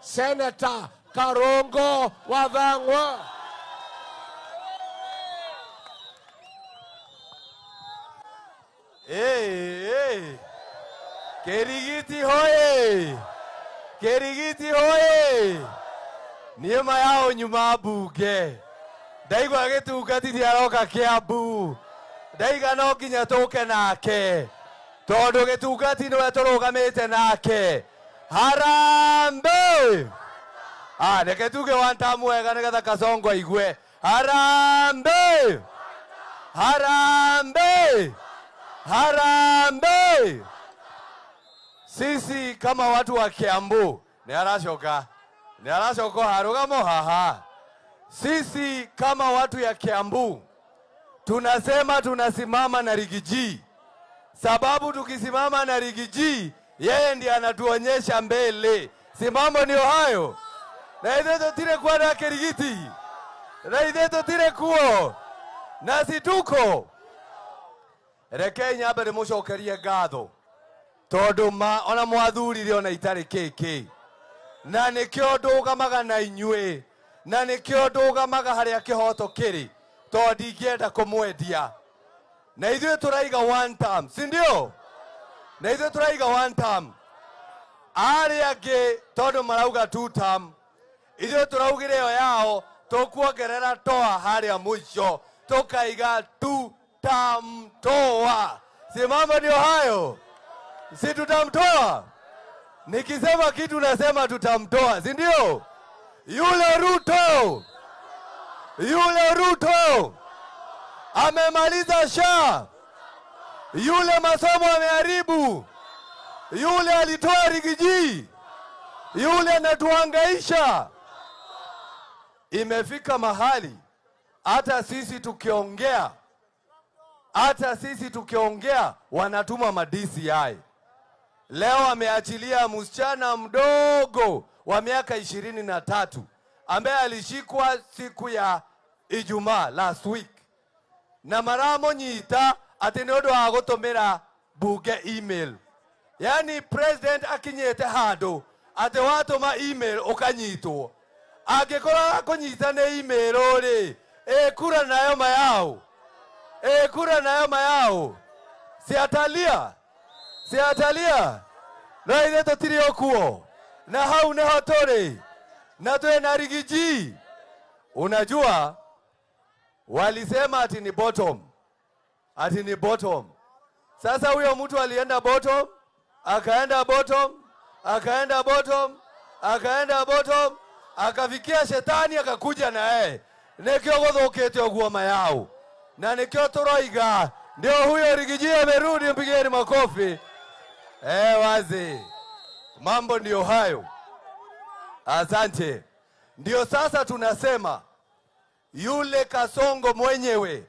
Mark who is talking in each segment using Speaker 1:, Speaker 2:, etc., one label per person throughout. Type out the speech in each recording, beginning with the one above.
Speaker 1: Senator Karongo Wathang'wa.
Speaker 2: Hey. Kerigiti hoye. Kerigiti hoye. Niema yao nyuma bunge. Ndaigwa gitungati aroka Kiambu. Ndaiga no nginya tuke nake. Tondu gitungati niwe turugamite nake. Harambe. Reke tuge one time wega nigetha Kasongo igwe. Harambe. Harambe. Harambe. Sisi kama watu wa Kiambu ni arashoka harugamo haha. Sisi kama watu ya Kiambu tunasema tunasimama na Rigiji, sababu tukisimama na Rigiji yeye ndiye anatuonyesha mbele. Simamo ni hayo. Na ideto tire kwa na Kerigiti. Na ideto tire kuo. Na situko. Reke nyambere mucokerie ngatho tondu ona mwathurire ona itari kiki na nikio ndugamaga na inyue na nikio ndugamaga haria kihoto kiri tondu ndingienda kumwendia na ithuĩ turaiga one term si ndio na ithuĩ turaiga one term aria angi tondu marauga two term ithuĩ turaugire yo yao tukuongerera toa haria mwisho tukaiga two tamtoa. Simama ndio hayo. Si tutamtoa. Nikisema kitu nasema tutamtoa, si ndio? Yule Ruto. Yule Ruto. Amemaliza SHA. Yule masomo ameharibu. Yule alitoa Rigiji. Yule anatuhangaisha. Imefika mahali hata sisi tukiongea wanatuma ma-DCI. Leo ameachilia msichana mdogo wa miaka 23 ambaye alishikwa siku ya Ijumaa last week. Na maramo nyita ati niondo wa gutumira bunge email. Yani president akinyete hando ati watuma email ukanyitwo. Angikora kunyita ne email ori kura nayo mayao. Kura nayo mayao. Siatalia. Na ideto tiri okuo. Na hau neho turi. Na tuwe na Rigiji. Unajua walisema ati ni bottom. Ati ni bottom. Sasa huyo mtu alienda bottom, akaenda bottom, akaenda bottom, akaenda bottom, akafikia shetani akakuja na yeye. Nekio guthukite oguo mayao. Na nikio turoiga ndio huyo Rigiji amerudi, mpigeni makofi. Wazi. Mambo ndio hayo. Asante. Ndio sasa tunasema yule Kasongo mwenyewe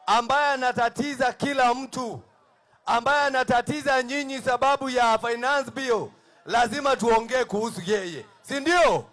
Speaker 2: ambaye anatatiza kila mtu, ambaye anatatiza nyinyi sababu ya finance bill, lazima tuongee kuhusu yeye. Si ndio?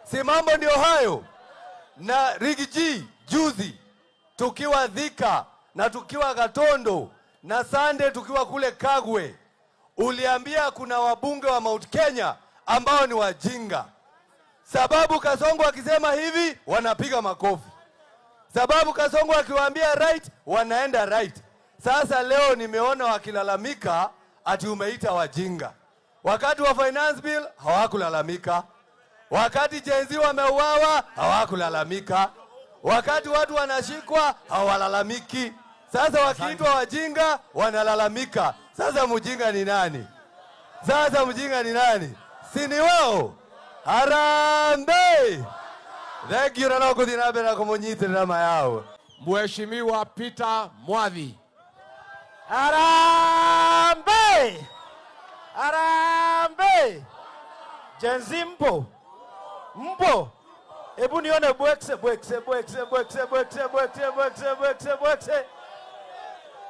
Speaker 2: Si mambo ndio hayo. Na Rigiji juzi tukiwa Thika na tukiwa Gatondo na Sande tukiwa kule Kagwe, uliambia kuna wabunge wa Mount Kenya ambao ni wajinga. Sababu Kasongo akisema hivi wanapiga makofi. Sababu Kasongo akiwaambia right wanaenda right. Sasa leo nimeona wakilalamika ati umeita wajinga. Wakati wa finance bill hawakulalamika. Wakati jenzi wameuawa hawakulalamika. Wakati watu wanashikwa hawalalamiki. Sasa wakiitwa wajinga wanalalamika. Sasa mjinga ni nani? Sasa mjinga ni nani? Si ni wao? Harambe! Thank you na kuthinabe na kumunyitira mayao.
Speaker 1: Mheshimiwa Peter Mwathi.
Speaker 3: Harambe! Harambe! Jenzi mpo. Ebu nione bwekse.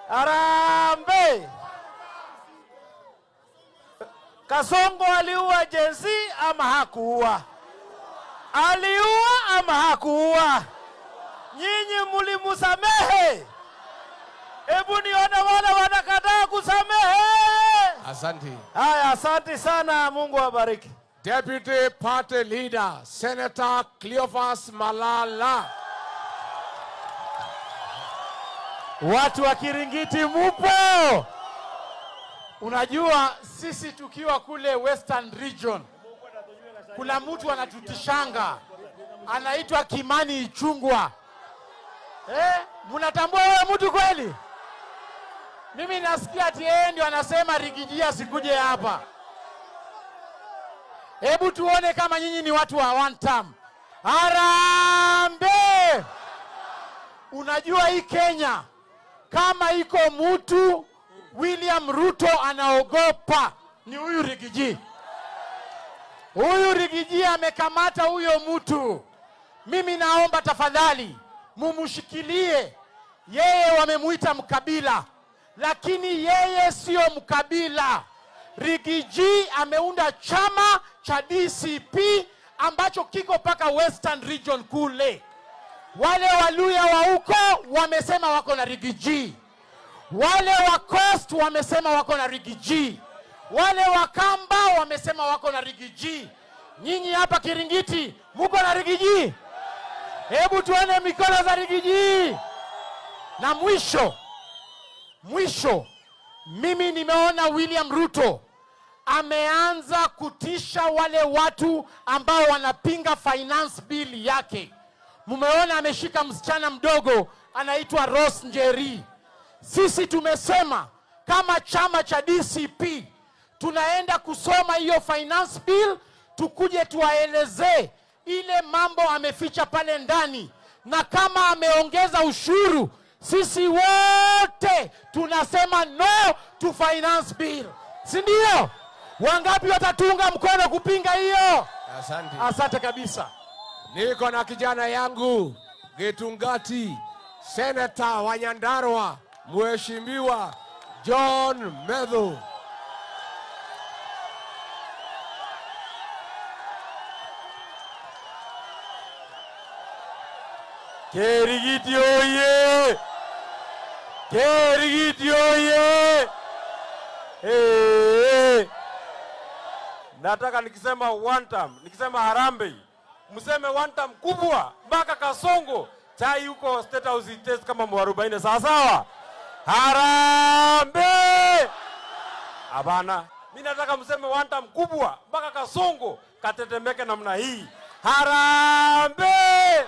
Speaker 3: Harambe! Kasongo aliua jenzi ama hakuua? Aliua ama hakuua? Nyinyi mlimusamehe? Ebu nione wale wanakataa kusamehe.
Speaker 1: Asante.
Speaker 3: Haya, asante sana, Mungu awabariki.
Speaker 1: Deputy Party Leader, Senator Cleophas Malala.
Speaker 3: Watu wa Kiringiti mupo? Unajua sisi tukiwa kule Western Region, kuna mtu anatutishanga, anaitwa Kimani Ichung'wah. Mnatambua huyo mtu kweli? Mimi nasikia ati yeye ndio anasema Rigiji asikuje hapa. Hebu tuone kama nyinyi ni watu wa one term. Harambee! Unajua hii Kenya, kama iko mtu William Ruto anaogopa, ni huyu Rigiji. Huyu Rigiji amekamata huyo mtu. Mimi naomba tafadhali mumushikilie. Yeye wamemuita mkabila, lakini yeye sio mkabila. Rigiji ameunda chama cha DCP ambacho kiko paka Western Region kule. Wale Waluya wa huko wamesema wako na Rigiji. Wale wa Coast wamesema wako na Rigiji. Wale wa Kamba wamesema wako na Rigiji. Nyinyi hapa Kiringiti muko na Rigiji? Hebu tuone mikono za Rigiji. Na mwisho, mimi nimeona William Ruto ameanza kutisha wale watu ambao wanapinga finance bill yake. Mumeona ameshika msichana mdogo anaitwa Rose Njeri. Sisi tumesema kama chama cha DCP tunaenda kusoma hiyo finance bill, tukuje tuwaelezee ile mambo ameficha pale ndani, na kama ameongeza ushuru, sisi wote tunasema no to finance bill. Si ndio? Wangapi watatunga mkono kupinga hiyo?
Speaker 1: Asante.
Speaker 3: Asante kabisa.
Speaker 1: Niko na kijana yangu Gitungati, Senator wa Nyandarua, Mheshimiwa John Medhu.
Speaker 2: Kirigiti oye! Kirigiti oye! Nataka nikisema one term, nikisema harambee, mseme one term kubwa mpaka Kasongo. Chai huko State House itest kama mwarubaini, sawa sawa? Harambee! Abana, mimi nataka mseme one term kubwa mpaka Kasongo katetemeke namna hii. Harambee!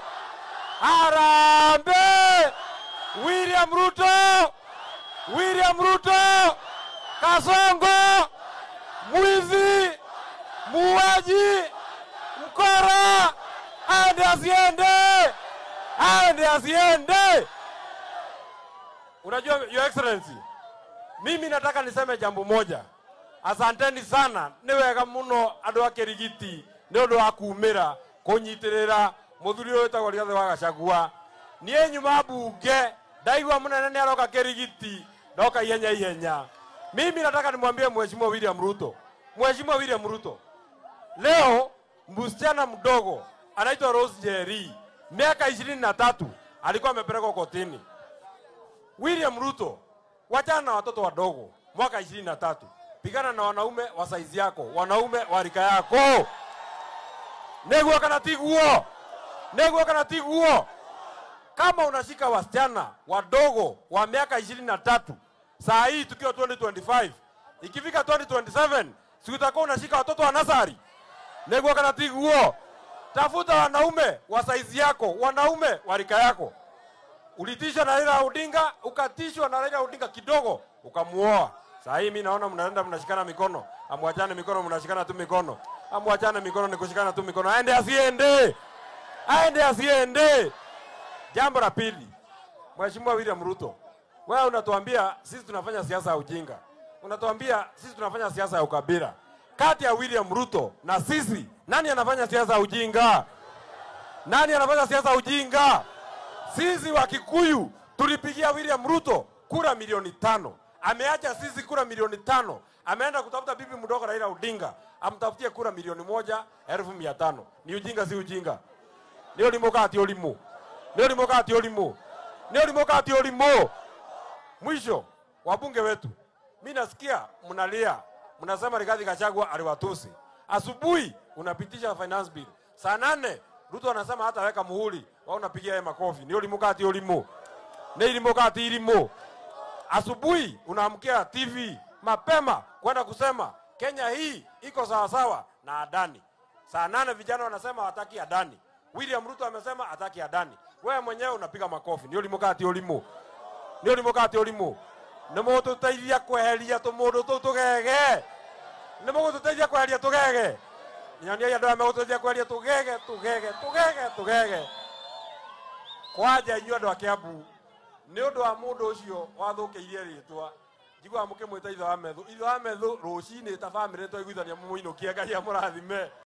Speaker 2: Harambee! William Ruto! William Ruto! Kasongo! Mwizi! Muuaji! Mkora! Aende asiende! Aende asiende! Unajua, Your Excellency, mimi nataka niseme jambo moja. Asanteni sana, niwega muno andu a Kirigiti ni undu wa kumira kunyitirira muthuri uyu wetagwo Rigathi wa Gachagua. Nie nyuma bunge ndaigua munene ni aroka Kirigiti, ndoka ihenya. Mimi nataka nimwambie Mheshimiwa William Ruto. Mheshimiwa William Ruto, leo msichana mdogo anaitwa Rose Njeri, miaka 23, alikuwa amepelekwa kotini. William Ruto, wachana na watoto wadogo, mwaka 23. Pigana na wanaume wa saizi yako, wanaume wa rika yako. Neguo kana tiguo. Kama unashika wasichana wadogo wa miaka 23, saa hii tukiwa 2025, ikifika 2027, sikutakuwa unashika watoto wa nasari. Neguo kana tiguo. Tafuta wanaume wa saizi yako, wanaume wa rika yako. Ulitishwa na Raila Odinga, ukatishwa na Raila Odinga kidogo, ukamuoa. Saa hii mimi naona mnaenda mnashikana mikono. Amwachane mikono, mnashikana tu mikono. Amwachane mikono, ni kushikana tu mikono. Aende asiende. Aende asiende. Jambo la pili, Mheshimiwa William Ruto, wewe unatuambia sisi tunafanya siasa ya ujinga. Unatuambia sisi tunafanya siasa ya ukabila. Kati ya William Ruto na sisi, nani anafanya siasa ya ujinga? Nani anafanya siasa ya ujinga? Sisi wa Kikuyu tulipigia William Ruto kura milioni 5. Ameacha sisi kura milioni 5. Ameenda kutafuta bibi mdogo Raila Odinga, amtafutie kura milioni 1,500. Ni ujinga si ujinga? Ndio limokati olimu. Ndio limokati olimu. Ndio limokati olimu. Mwisho, wabunge wetu, mimi nasikia mnalia, mnasema Rigathi Gachagua aliwatusi. Asubuhi
Speaker 4: unapitisha finance bill. Saa 8 Ruto anasema hata weka muhuri, wao unapigia yeye makofi. Ni ulimukati ulimu. Ni ulimukati ilimu. Asubuhi unaamkia TV mapema kwenda kusema Kenya hii iko sawa sawa na Adani. Saa 8 vijana wanasema hataki Adani. William Ruto amesema hataki Adani. Wewe mwenyewe unapiga makofi. Ni ulimukati ulimu. Ni ulimukati ulimu. Nemo tutaithia kweheria tumundo tugege. Nemo tutaithia kweheria tugege. Nyania ya ndio tutaithia kweheria tugege. Kwaja inyua ndo akiabu. Ni undu wa mundu ucio wathukeirie ritwa. Njigwa muke mwita itho wa methu. Itho wa methu rucini ta family to iguithania muino kia Ngai amurathime.